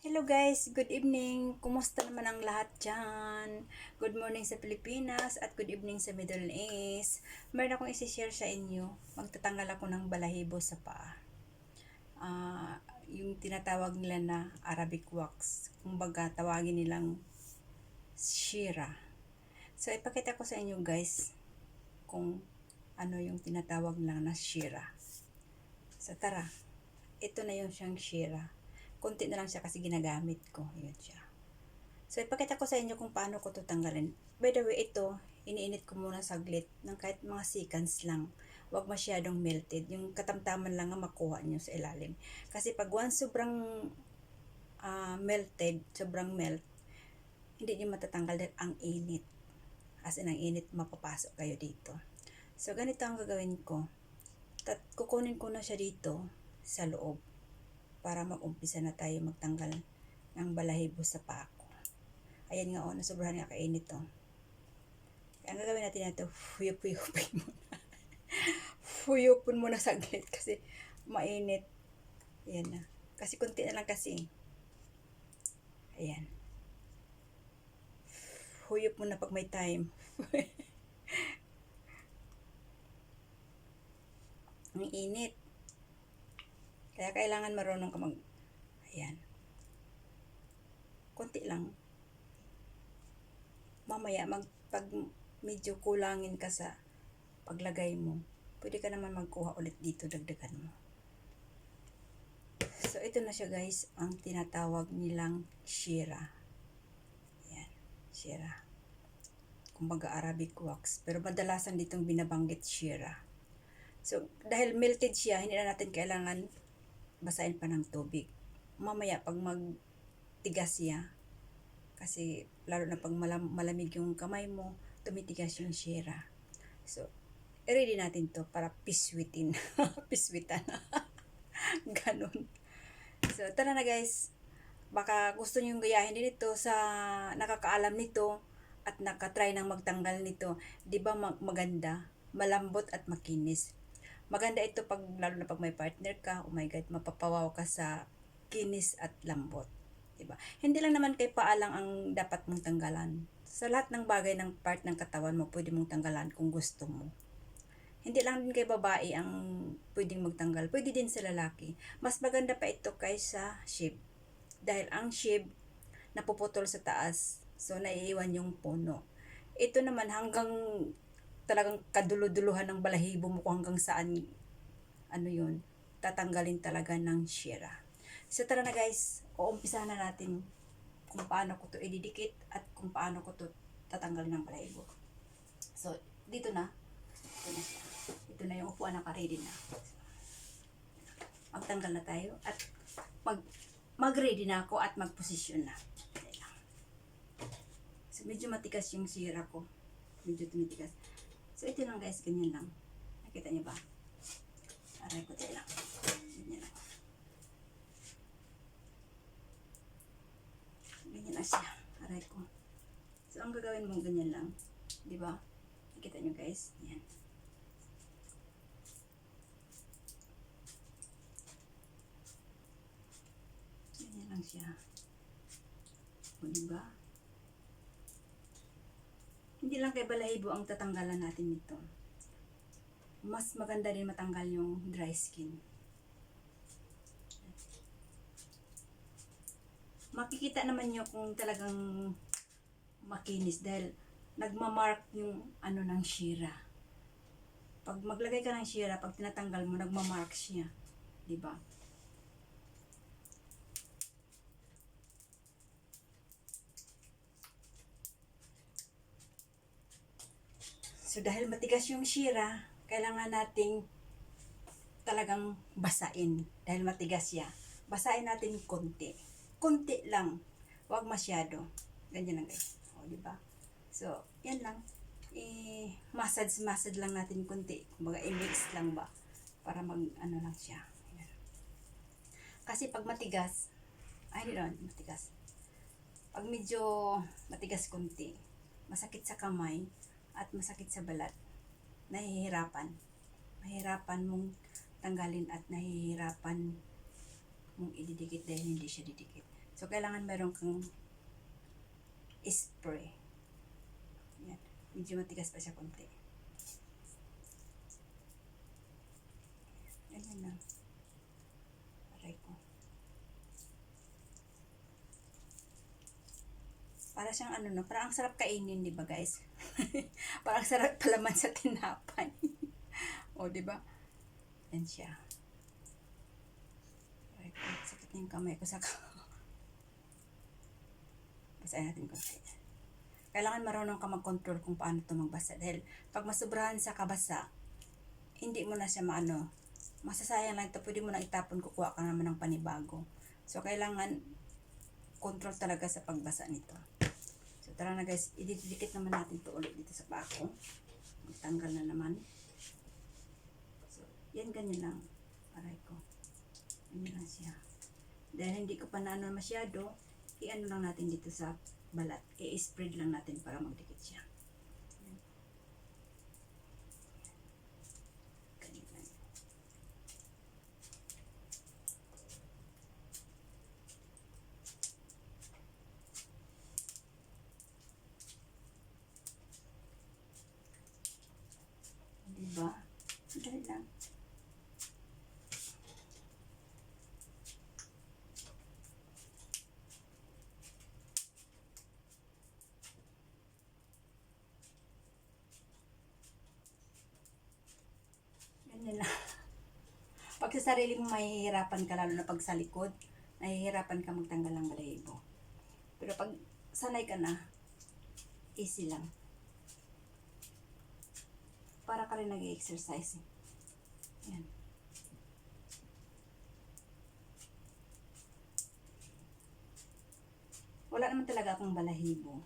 Hello guys, good evening. Kumusta naman ang lahat dyan? Good morning sa Pilipinas at good evening sa Middle East. Meron akong isi-share sa inyo. Magtatanggal ako ng balahibo sa paa. Yung tinatawag nila na Arabic wax. Kumbaga, tawagin nilang Shira. So, ipakita ko sa inyo guys kung ano yung tinatawag nilang na Shira. So, tara. Ito na yung siyang Shira. Kunti na lang siya kasi ginagamit ko. Yun siya. So, ipakita ko sa inyo kung paano ko ito tanggalin. By the way, ito, iniinit ko muna saglit ng kahit mga seconds lang. Huwag masyadong melted. Yung katamtaman lang ang makuha nyo sa ilalim. Kasi pag once sobrang melted, sobrang melt, hindi nyo matatanggal dahil ang init. As in, ang init, mapapasok kayo dito. So, ganito ang gagawin ko. Kukunin ko na siya dito sa loob para mag-umpisa na tayo magtanggal ng balahibo sa paa ko. Ayan nga nasobrahan nga kainit to. Ang gagawin natin na ito, huyup-huyupin muna. Huyupin muna saglit kasi mainit. Ayan na. Kasi kunti na lang kasi. Ayan. Huyup muna pag may time. Ang init. Kaya kailangan marunong ka ayan. Kunti lang. Mamaya, pag medyo kulangin ka sa paglagay mo, pwede ka naman magkuha ulit dito, dagdagan mo. So, ito na siya guys, ang tinatawag nilang Shira. Ayan, Shira. Kumbaga Arabic wax. Pero madalasan ditong binabanggit Shira. So, dahil melted siya, hindi na natin kailangan basahin pa ng tubig. Mamaya, pag magtigas siya, kasi lalo na pag malamig yung kamay mo, tumitigas yung Shira. So, i-ready natin to para piswitin. Piswitan. Ganun. So, tara na guys. Baka gusto nyo gayahin din ito sa nakakaalam nito at nakatry ng magtanggal nito. Diba maganda, malambot at makinis. Maganda ito pag lalo na pag may partner ka. Oh my God, mapapawaw ka sa kinis at lambot. Diba? Hindi lang naman kay paa lang ang dapat mong tanggalan. Sa lahat ng bagay ng part ng katawan mo, pwede mong tanggalan kung gusto mo. Hindi lang din kay babae ang pwedeng magtanggal. Pwede din sa lalaki. Mas maganda pa ito kaysa shave. Dahil ang shave, napuputol sa taas. So, naiiwan yung puno. Ito naman hanggang talagang kaduluduluhan ng balahibo mo kung hanggang saan, tatanggalin talaga ng Shira. So, tara na guys. Uumpisahan na natin kung paano ko to ididikit at kung paano ko to tatanggalin ng balahibo. So, dito na. Ito na siya. Ito na yung upuan, naka-ready na. Magtanggal na tayo at mag-ready na ako at mag-position na. So, medyo matigas yung sira ko. Medyo tumitigas. So, ito lang guys, ganyan lang. Nakita niyo ba? Aray ko tayo lang. Ganyan lang. Ganyan lang siya. Aray ko. So, ang gagawin mo ganyan lang. Diba? Nakita niyo guys? Yan. Ganyan lang siya. O, diba? Hindi lang kay balahibo ang tatanggalan natin nito. Mas maganda din matanggal yung dry skin. Makikita naman nyo kung talagang makinis dahil nagmamark yung ng Shira. Pag maglagay ka ng Shira, pag tinatanggal mo, nagmamark siya. Diba? So, dahil matigas yung Shira, kailangan nating talagang basain. Dahil matigas siya. Basain natin konti. Konti lang. Huwag masyado. Ganyan lang guys. O, diba? So, yan lang. Massage lang natin konti. Kumbaga, i-mix lang ba? Para lang siya. Ayan. Kasi pag matigas, hindi naman matigas. Pag medyo matigas konti, masakit sa kamay, at masakit sa balat, mahihirapan mong tanggalin at nahihirapan mong ididikit dahil hindi siya didikit. So, kailangan meron kang spray. Yan. Medyo matigas pa siya konti. Ganyan lang. Aray ko. Para siyang ano no, parang ang sarap kainin, di ba guys? Parang sarap palaman sa tinapay. O, di ba? Yan siya. Aray ko, sakit na yung kamay ko sa basahin natin konti. Kailangan marunong ka mag-control kung paano ito magbasa. Dahil pag masubrahan sa kabasa, hindi mo na siya maano, masasayang lang ito, pwede mo na itapon, kukuha ka naman ng panibago. So, kailangan control talaga sa pagbasa nito. So, tara na guys, ididikit naman natin ito ulit dito sa bako. Magtanggal na naman. So, yan ganyan lang. Aray ko. Ganyan lang siya. Dahil hindi ko pa na ano masyado, i-ano lang natin dito sa balat. I-spread lang natin para magdikit siya. Ganyan lang. Diba? Dali lang. Ganyan lang. Pag sa sarili mo mahihirapan ka, lalo na pag sa likod, nahihirapan ka magtanggal ng balahibo. Pero pag sanay ka na, easy lang. Para ka rin nag-exercise. Yan. Wala naman talaga akong balahibo.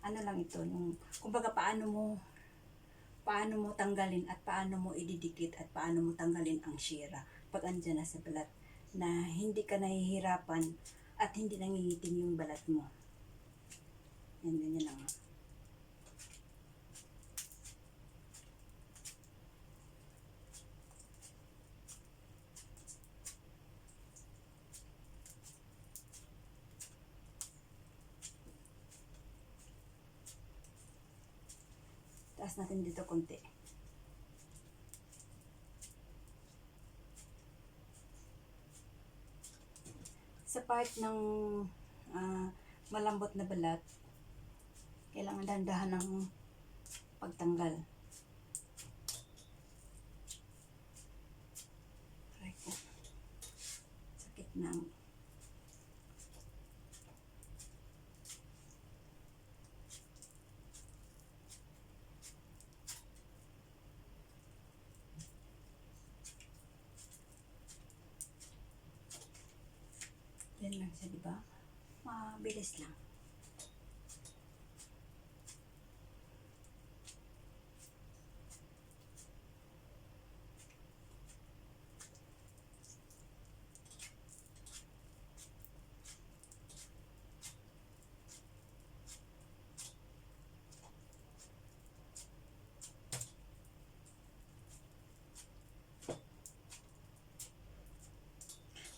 Ano lang ito, yung, kumbaga paano mo tanggalin at paano mo ididikit at paano mo tanggalin ang shira pag andyan na sa balat na hindi ka nahihirapan at hindi nangingitim yung balat mo. Yan, ganyan lang. Taas natin dito konti. Sa part ng malambot na balat, kailangan dahan-dahan ng pagtanggal. Aray ko. Sakit ng yan lang siya, diba? Mabilis lang.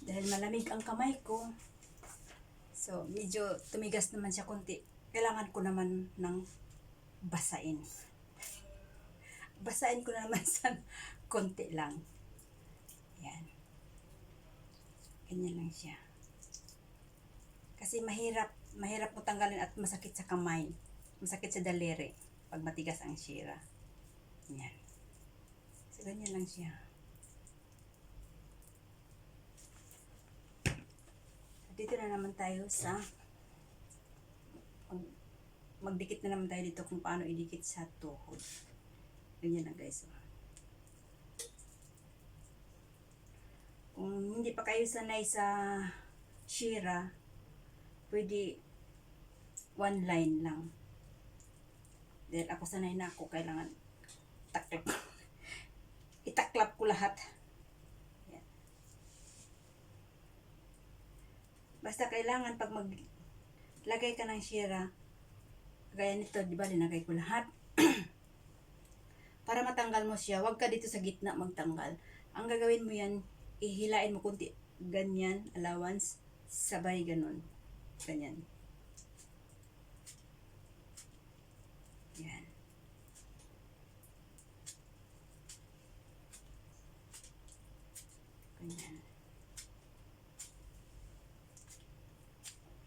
Dahil malamig ang kamay ko, so medyo tumigas naman siya konti. Kailangan ko naman ng basain. Basain ko naman sa konti lang. Yan. Ganyan lang siya. Kasi mahirap mo tanggalin at masakit sa kamay. Masakit sa daliri pag matigas ang shira. Yan. So ganyan lang siya. Dito na naman tayo sa magdikit na naman tayo dito kung paano idikit sa tuhod. Ganyan na guys. Kung hindi pa kayo sanay sa shira, pwede one line lang. Dahil ako sanay na ako, kailangan itaklap ko lahat. Basta kailangan pag maglagay ka ng shira, gaya nito, di ba, linagay ko lahat. Para matanggal mo siya, wag ka dito sa gitna magtanggal. Ang gagawin mo yan, ihilain mo kunti, ganyan, allowance, sabay ganon. Ganyan. Yan. Ganyan.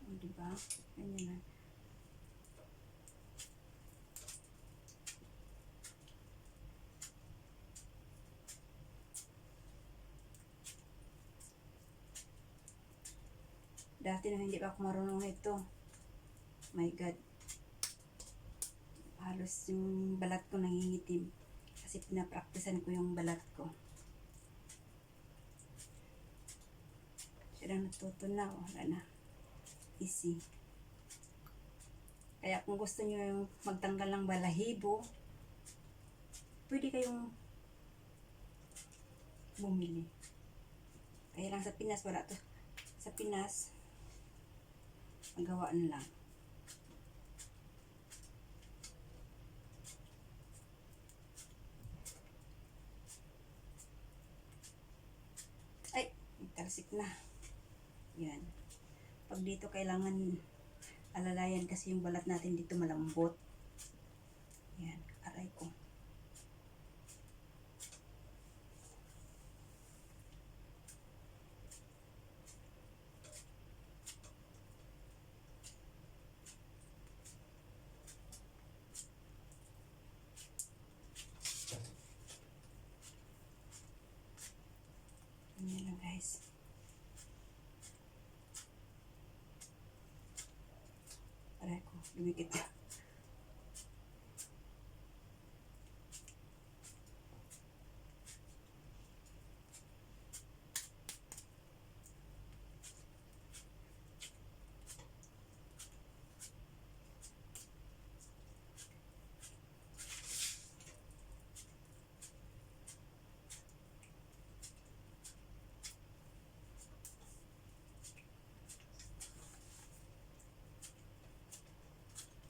O, diba? Ganyan na. Dati na hindi pa ako marunong nito. My God. Halos yung balat ko nangingitim. Kasi pinapraktisan ko yung balat ko. Siya lang natuto na. Wala na. Easy. Kaya kung gusto nyo yung magtanggal ng balahibo, pwede kayong bumili. Kaya lang sa Pinas, wala to. Sa Pinas, magawaan lang. Ay, talsik na. Yan. Pag dito kailangan alalayan kasi yung balat natin dito malambot. Yan, aray ko. Yan lang guys. Aray ko, lumikit na.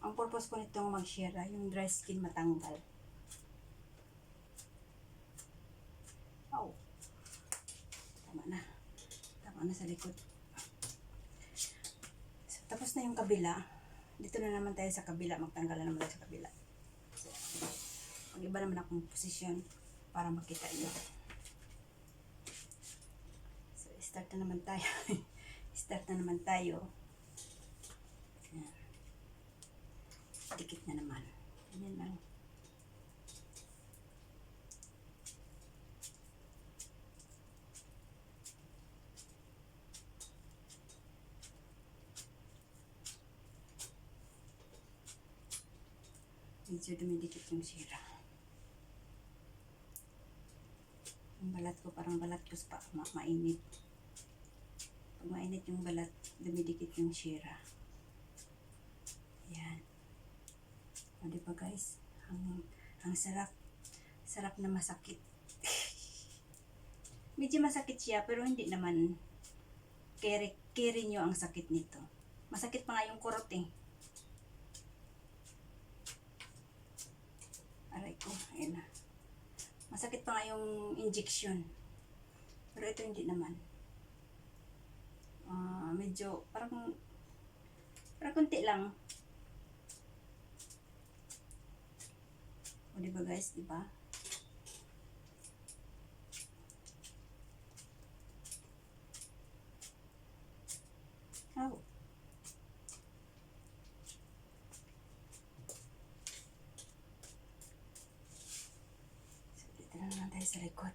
Ang purpose ko nitong mag-share yung dry skin matanggal. Oh. Tama na. Tama na sa likod. So, tapos na yung kabila. Dito na naman tayo sa kabila. Magtanggal na naman tayo sa kabila. So, mag-iba naman akong posisyon para makita nyo. So, start na naman tayo. Start na naman tayo. Ayan. Dikit na naman. Ayan lang. Medyo dumidikit yung sira. Yung balat ko, parang balat ko pa mainit. Pag mainit yung balat, dumidikit yung sira. Ayan. O, diba guys? Ang sarap. Sarap na masakit. Medyo masakit siya, pero hindi naman carry nyo ang sakit nito. Masakit pa nga yung kurot eh. Aray ko, ayan na. Masakit pa nga yung injection. Pero ito hindi naman. Medyo, parang konti lang. O, diba guys, diba? Oh. So, dito na naman tayo sa likod.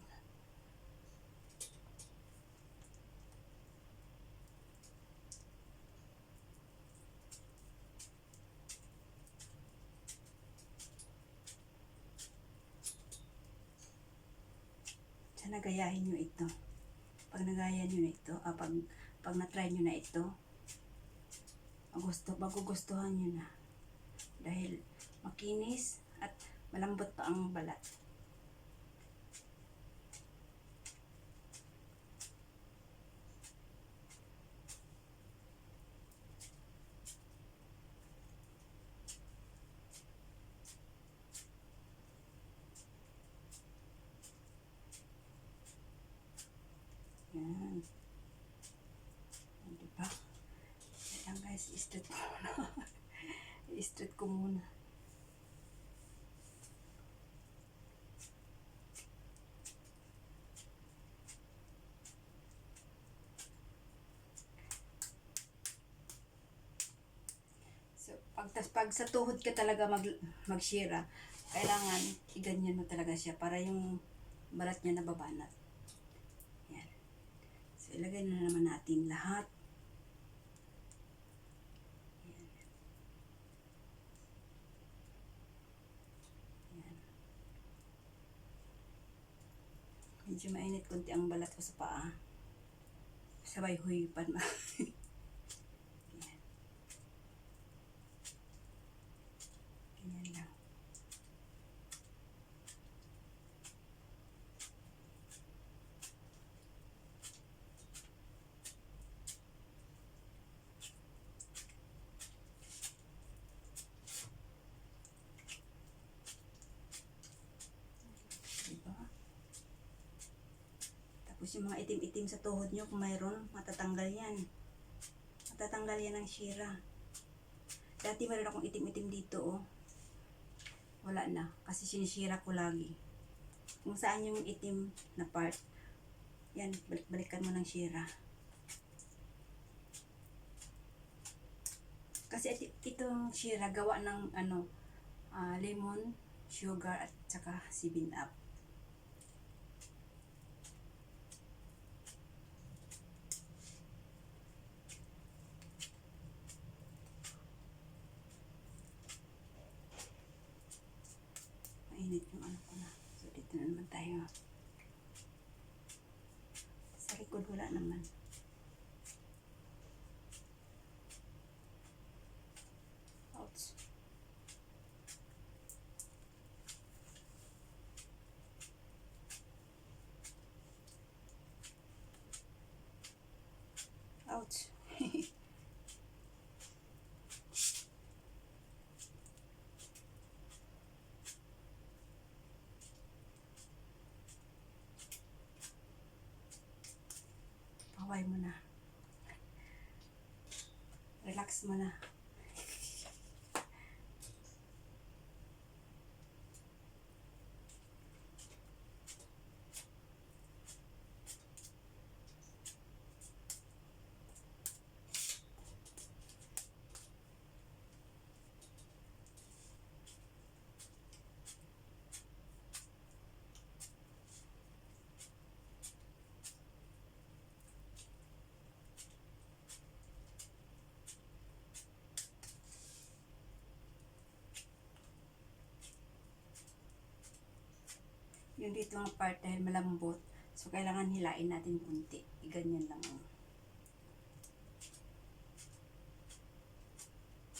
Sana gayahin nyo ito. Pag nagaya nyo na ito, pag na-try nyo na ito, magugustuhan nyo na. Dahil makinis at malambot pa ang balat. Yan. Diba? Yan guys. Pag sa tuhod ka talaga mag-shira, kailangan iganyan mo talaga siya para yung balat niya nababanat. Yan. So, ilagay na naman natin lahat. Yan. Yan. Medyo mainit konti ang balat ko sa paa. Sabay huypan. Ganyan lang. Diba? Tapos yung mga itim-itim sa tuhod nyo, kung mayroon, matatanggal yan. Matatanggal yan ng shira. Dati meron akong itim-itim dito, oh. Wala na, kasi sinishira ko lagi. Kung saan yung itim na part, yan, balik-balikan mo ng shira. Kasi itong shira gawa ng lemon, sugar, at saka 7-Up. Mainit yung ano ko na. So, dito na naman tayo. Sa likod wala naman. Ouch. Ouch. Paway mo na. Relax mo na. Yung dito ang part dahil malambot. So, kailangan hilain natin kunti. Ganyan lang.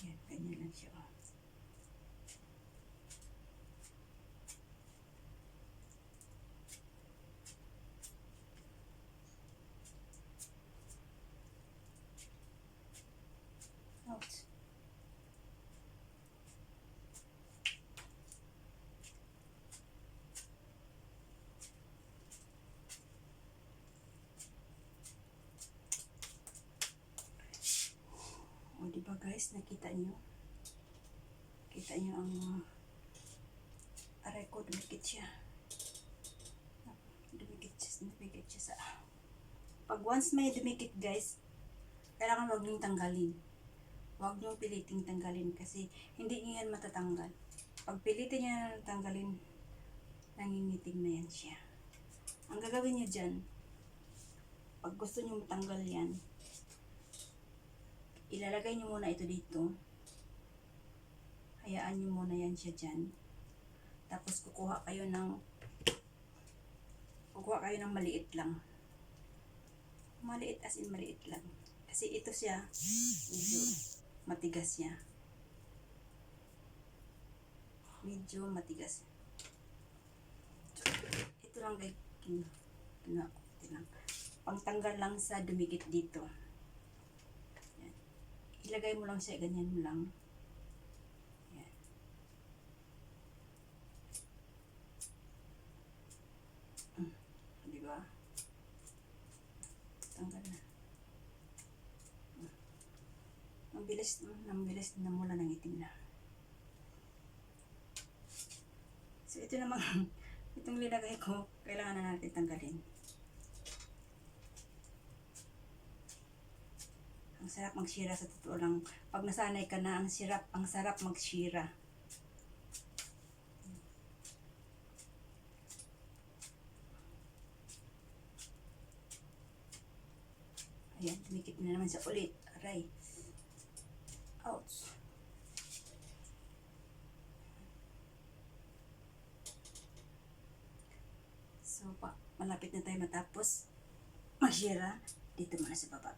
Yan, ganyan lang siya. Ouch. O, diba guys, nakita nyo? Kita nyo ang aray ko, dumikit siya. Dumikit siya sa... Pag once may dumikit guys, kailangan wag niyong tanggalin. Huwag niyong piliting tanggalin kasi hindi niyo yan matatanggal. Pag pilitin niyo na tanggalin, nangingitim na yan siya. Ang gagawin niyo dyan, pag gusto niyo matanggal yan, ilalagay niyo muna ito dito. Hayaan niyo muna yan siya dyan. Tapos kukuha kayo ng maliit lang. Maliit as in maliit lang. Kasi ito siya, medyo matigas siya. Medyo matigas. Ito lang guys, pangtanggal lang sa dumikit dito. Yan. Ilagay mo lang siya, ganyan mo lang. Yan. Diba? Tanggal na. Ang bilis na mula ng itim na. So ito namang itong linagay ko, kailangan na natin tanggalin. Ang sarap magshira sa totoo lang. Pag nasanay ka na, ang sarap magshira. Ayan, tumikit na naman sa ulit. Aray. Ouch. So, malapit na tayo matapos magshira. Dito muna sa baba.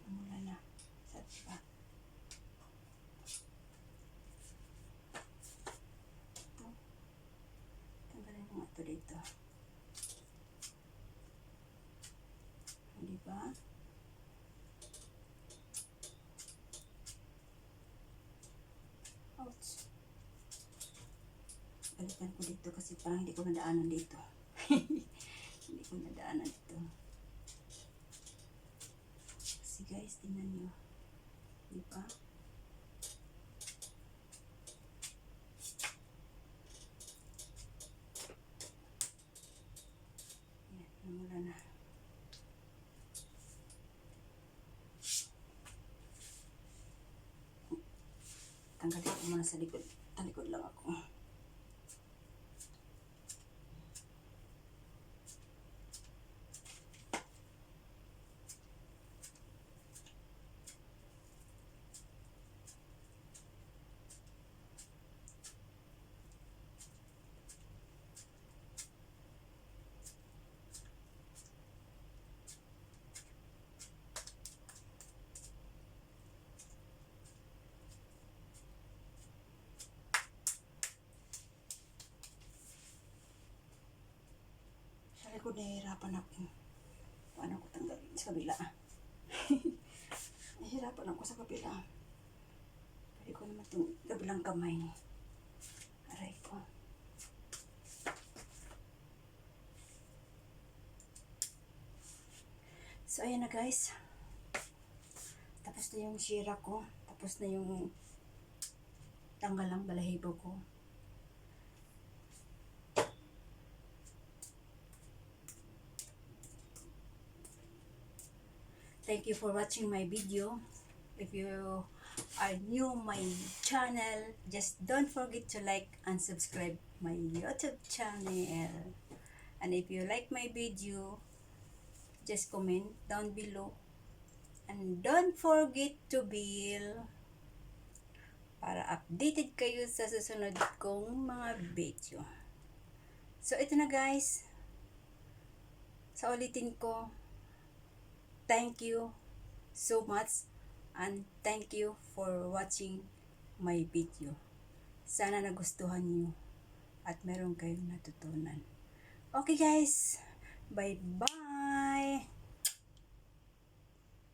Mula na. Sa diba? Ito. Tanggalin mo nga ito dito. Diba? Ouch. Balikan ko dito kasi parang hindi ko nadaanan dito. Hindi ko nadaanan dito. Kasi guys, tingnan nyo. Diba? Yan, namula na. Tanggalin ko muna sa likod. Talikod lang ako. Sa likod nahihirapan ako. Paano ko tanggalin sa kabila? Nahihirapan ako sa kabila. Pwede ko naman itong kabilang kamay. Aray ko. So, ayan na guys. Tapos na yung shira ko. Tapos na yung tanggalang balahibo ko. Thank you for watching my video. If you are new my channel, just don't forget to like and subscribe my YouTube channel. And if you like my video, just comment down below. And don't forget to bell para updated kayo sa susunod kong mga video. So, ito na guys. Sa ulitin ko, thank you so much and thank you for watching my video. Sana nagustuhan nyo at meron kayong natutunan. Okay guys, bye-bye!